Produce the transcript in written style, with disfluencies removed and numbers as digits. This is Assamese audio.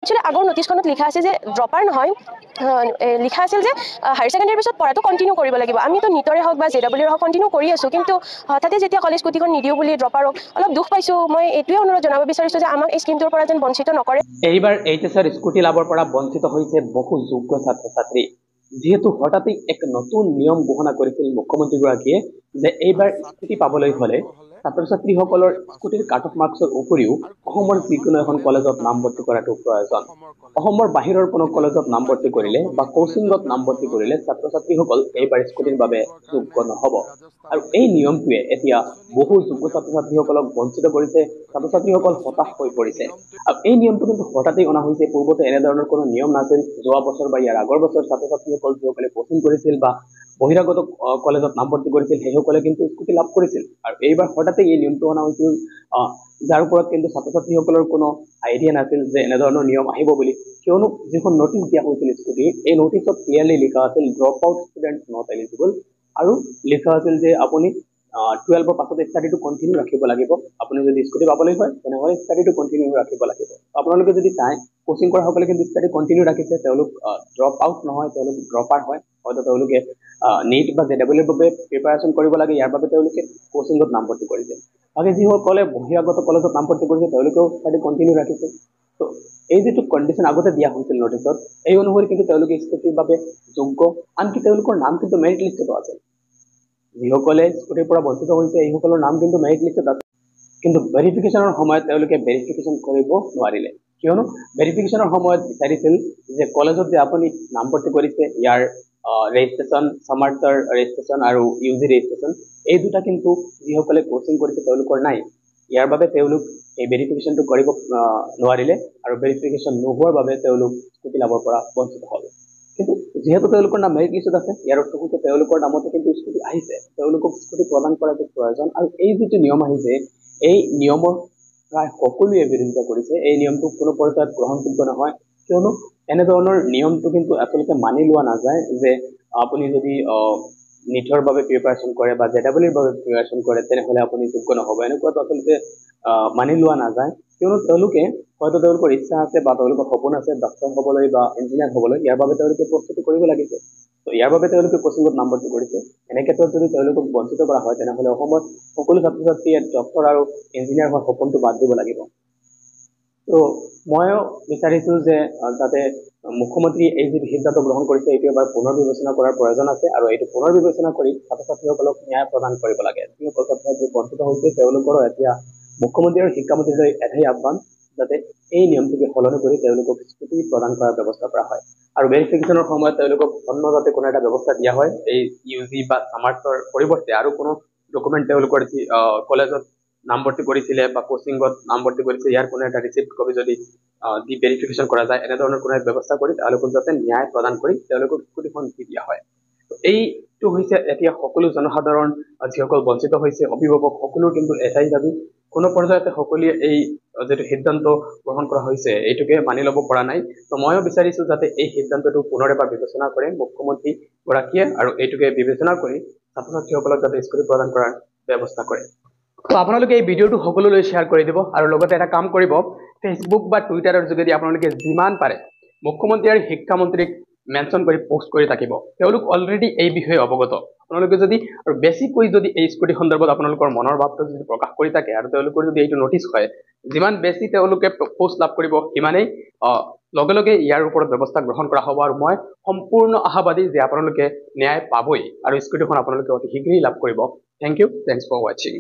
एक्चुअली आगर नोटिसखনত लिखा আছে যে ড্ৰপাৰ নহয় লিখা আছিল যে হায়াৰ সেকেন্ডাৰীৰ পিছত পঢ়াটো কন্টিনিউ কৰিব লাগিব আমিতো নিটৰে হওক বা জেডব্লিউৰ হওক কন্টিনিউ কৰি আছো কিন্তু হঠাতে যেতিয়া কলেজ স্কুটিখন নিদিও বুলি ড্ৰপাৰক অলপ দুখ পাইছো মই এইটোৱে অনুৰোধ জনাব বিচাৰিছো যে আমাক এই স্কিমটোৰ পৰা যেন বঞ্চিত নকৰে এইবাৰ এইচএছৰ স্কুটি লাভৰ পৰা বঞ্চিত হৈছে বহু যোগ্য ছাত্ৰ ছাত্ৰী যেহেতু হঠাতেই এক নতুন নিয়ম ঘোষণা কৰিছিল মুখ্যমন্ত্ৰীগৰাকীয়ে যে এইবাৰ স্কুটি পাবলৈ হলে ছাত্ৰ ছাত্ৰীসকলৰ স্কুটিৰ কাট অফ মাৰ্কছৰ উপৰিও অসমৰ যিকোনো এখন কলেজত নামভৰ্তি কৰাটো প্ৰয়োজন অসমৰ বাহিৰৰ কোনো কলেজত নামভৰ্তি কৰিলে বা কোচিংত নামভৰ্তি কৰিলে ছাত্ৰ ছাত্ৰীসকল এইবাৰ স্কুটিৰ বাবে যোগ্য নহব আৰু এই নিয়মটোৱে এতিয়া বহু যোগ্য ছাত্ৰ ছাত্ৰীসকলক বঞ্চিত কৰিছে ছাত্ৰ ছাত্ৰীসকল হতাশ হৈ পৰিছে আৰু এই নিয়মটো কিন্তু হঠাতেই অনা হৈছে পূৰ্বতে এনেধৰণৰ কোনো নিয়ম নাছিল যোৱা বছৰ বা ইয়াৰ আগৰ বছৰ ছাত্ৰ ছাত্ৰীসকল যিসকলে কোচিং কৰিছিল বা বহিৰাগত কলেজত নামভৰ্তি কৰিছিল সেইসকলে কিন্তু স্কুটি লাভ কৰিছিল আৰু এইবাৰ হঠাতেই এই নিয়মটো অনা হৈছিল যাৰ ওপৰত কিন্তু ছাত্ৰ ছাত্ৰীসকলৰ কোনো আইডিয়া নাছিল যে এনেধৰণৰ নিয়ম আহিব বুলি কিয়নো যিখন নটিচ দিয়া হৈছিল স্কুটি এই নটিচত ক্লিয়াৰলি লিখা আছিল drop out student not eligible আৰু লিখা আছিল যে আপুনি 12 ৰ পাছত ষ্টাডিটো কন্টিনিউ ৰাখিব লাগিব আপুনি যদি স্কুটি পাবলৈ হয় তেনেহলে ষ্টাডিটো কন্টিনিউ ৰাখিব লাগিব আপোনালোকে যদি চাই কোচিং কৰা সকলে কিন্তু ষ্টাডি কন্টিনিউ ৰাখিছে তেওঁলোক ড্ৰপ আউট নহয় তেওঁলোক ড্ৰপাৰ হয় হয়তো তেওঁলোকে নীট বা জেডব্লিউৰ বাবে প্ৰিপাৰেচন কৰিব লাগে ইয়াৰ বাবে তেওঁলোকে কোচিংত নামভৰ্তি কৰিছে বাকী যিসকলে বহিৰাগত কলেজত নামভৰ্তি কৰিছে তেওঁলোকেও ষ্টাডি কন্টিনিউ ৰাখিছে তো এই যিটো কণ্ডিশ্যন আগতে দিয়া হৈছিল নটিচত এই অনুসৰি কিন্তু তেওঁলোকে স্কুটিৰ বাবে যোগ্য আনকি তেওঁলোকৰ নাম কিন্তু মেৰিট লিষ্টতো আছে যিসকলে স্কুটিৰ পৰা বঞ্চিত হৈছে এইসকলৰ নাম কিন্তু মেৰিট লিষ্টত আছে কিন্তু ভেৰিফিকেশ্যনৰ সময়ত তেওঁলোকে ভেৰিফিকেশ্যন কৰিব নোৱাৰিলে কিয়নো ভেৰিফিকেশ্যনৰ সময়ত বিচাৰিছিল যে কলেজত যে আপুনি নামভৰ্তি কৰিছে ইয়াৰ ৰেজিষ্ট্ৰেশ্যন সমাৰ্থৰ ৰেজিষ্ট্ৰেশ্যন আৰু ইউজি ৰেজিষ্ট্ৰেশ্যন এই দুটা কিন্তু যিসকলে কোচিং কৰিছে তেওঁলোকৰ নাই ইয়াৰ বাবে তেওঁলোক এই ভেৰিফিকেশ্যনটো কৰিব নোৱাৰিলে আৰু ভেৰিফিকেশ্যন নোহোৱাৰ বাবে তেওঁলোক স্কুটি লাভৰ পৰা বঞ্চিত হ'ল কিন্তু যেহেতু তেওঁলোকৰ নাম মেৰিট লিষ্টত আছে ইয়াৰ অৰ্থ হৈছে তেওঁলোকৰ নামতে কিন্তু স্কুটি আহিছে তেওঁলোকক স্কুটি প্ৰদান কৰাটো প্ৰয়োজন আৰু এই যিটো নিয়ম আহিছে এই নিয়মৰ প্ৰায় সকলোৱে বিৰোধিতা কৰিছে এই নিয়মটো কোনো পৰ্যায়ত গ্ৰহণযোগ্য নহয় কিয়নো এনেধৰণৰ নিয়মটো কিন্তু আচলতে মানি লোৱা নাযায় যে আপুনি যদি নিটৰ বাবে প্ৰিপাৰেচন কৰে বা জেডব্লিউৰ বাবে প্ৰিপাৰেচন কৰে তেনেহলে আপুনি যোগ্য নহব এনেকুৱাটো আচলতে মানি লোৱা নাযায় কিয়নো তেওঁলোকে হয়তো তেওঁলোকৰ ইচ্ছা আছে বা তেওঁলোকৰ সপোন আছে ডক্টৰ হ'বলৈ বা ইঞ্জিনিয়াৰ হ'বলৈ ইয়াৰ বাবে তেওঁলোকে প্ৰস্তুতি কৰিব লাগিছে তো ইয়াৰ বাবে তেওঁলোকে কোচিংত নামভৰ্তি কৰিছে এনে ক্ষেত্ৰত যদি তেওঁলোকক বঞ্চিত কৰা হয় তেনেহলে অসমৰ সকলো ছাত্ৰ ছাত্ৰীয়ে ডক্টৰ আৰু ইঞ্জিনিয়াৰ হোৱাৰ সপোনটো বাদ দিব লাগিব তো ময়ো বিচাৰিছো যে যাতে মুখ্যমন্ত্ৰী এই যি সিদ্ধান্ত গ্ৰহণ কৰিছে এইটো এবাৰ পুনৰ বিবেচনা কৰাৰ প্ৰয়োজন আছে আৰু এইটো পুনৰ বিবেচনা কৰি ছাত্ৰ ছাত্ৰীসকলক ন্যায় প্ৰদান কৰিব লাগে যিসকল ছাত্ৰ ছাত্ৰী বঞ্চিত হৈছে তেওঁলোকৰো এতিয়া মুখ্যমন্ত্ৰী আৰু শিক্ষামন্ত্ৰীলৈ এটাই আহ্বান যাতে এই নিয়মটোকে সলনি কৰি তেওঁলোকক স্কুটি প্ৰদান কৰাৰ ব্যৱস্থা কৰা হয় আৰু ভেৰিফিকেশ্যনৰ সময়ত তেওঁলোকক অন্য যাতে কোনো এটা ব্যৱস্থা দিয়া হয় এই ইউজি বা সামাৰ্থৰ পৰিৱৰ্তে আৰু কোনো ডকুমেণ্ট তেওঁলোকৰ কলেজত নামভৰ্তি কৰিছিলে বা কোচিংত নামভৰ্তি কৰিছে ইয়াৰ কোনো এটা ৰিচিপ্ট কপি যদি দি ভেৰিফিকেশ্যন কৰা যায় এনেধৰণৰ কোনো ব্যৱস্থা কৰি তেওঁলোকক যাতে ন্যায় প্ৰদান কৰি তেওঁলোকক স্কুটিখন দি দিয়া হয় এইটো হৈছে এতিয়া সকলো জনসাধাৰণ যিসকল বঞ্চিত হৈছে অভিভাৱক সকলো কিন্তু এটাই দাবী কোনো পৰ্যায়তে সকলোৱে এই যেটো সিদ্ধান্ত গ্ৰহণ কৰা হৈছে এইটোকে মানি ল'ব পৰা নাই তো ময়ো বিচাৰিছো যাতে এই সিদ্ধান্তটো পুনৰ এবাৰ বিবেচনা কৰে মুখ্যমন্ত্ৰী গৰাকীয়ে আৰু এইটোকে বিবেচনা কৰি ছাত্ৰ ছাত্ৰীসকলক যাতে স্কুটি প্ৰদান কৰাৰ ব্যৱস্থা কৰে তো আপোনালোকে এই ভিডিওটো সকলোলৈ শ্বেয়াৰ কৰি দিব আৰু লগতে এটা কাম কৰিব ফেচবুক বা টুইটাৰৰ যোগেদি আপোনালোকে যিমান পাৰে মুখ্যমন্ত্ৰী আৰু শিক্ষামন্ত্ৰীক মেনশ্যন কৰি পোষ্ট কৰি থাকিব তেওঁলোক অলৰেডি এই বিষয়ে অৱগত আপোনালোকে যদি আৰু বেছিকৈ যদি এই স্কুটি সন্দৰ্ভত আপোনালোকৰ মনৰ ভাৱটো যদি প্ৰকাশ কৰি থাকে আৰু তেওঁলোকৰ যদি এইটো নটিচ হয় যিমান বেছি তেওঁলোকে পোষ্ট লাভ কৰিব সিমানেই লগে লগে ইয়াৰ ওপৰত ব্যৱস্থা গ্ৰহণ কৰা হ'ব আৰু মই সম্পূৰ্ণ আশাবাদী যে আপোনালোকে ন্যায় পাবই আৰু স্কুটিখন আপোনালোকে অতি শীঘ্ৰেই লাভ কৰিব thank you thanks for watching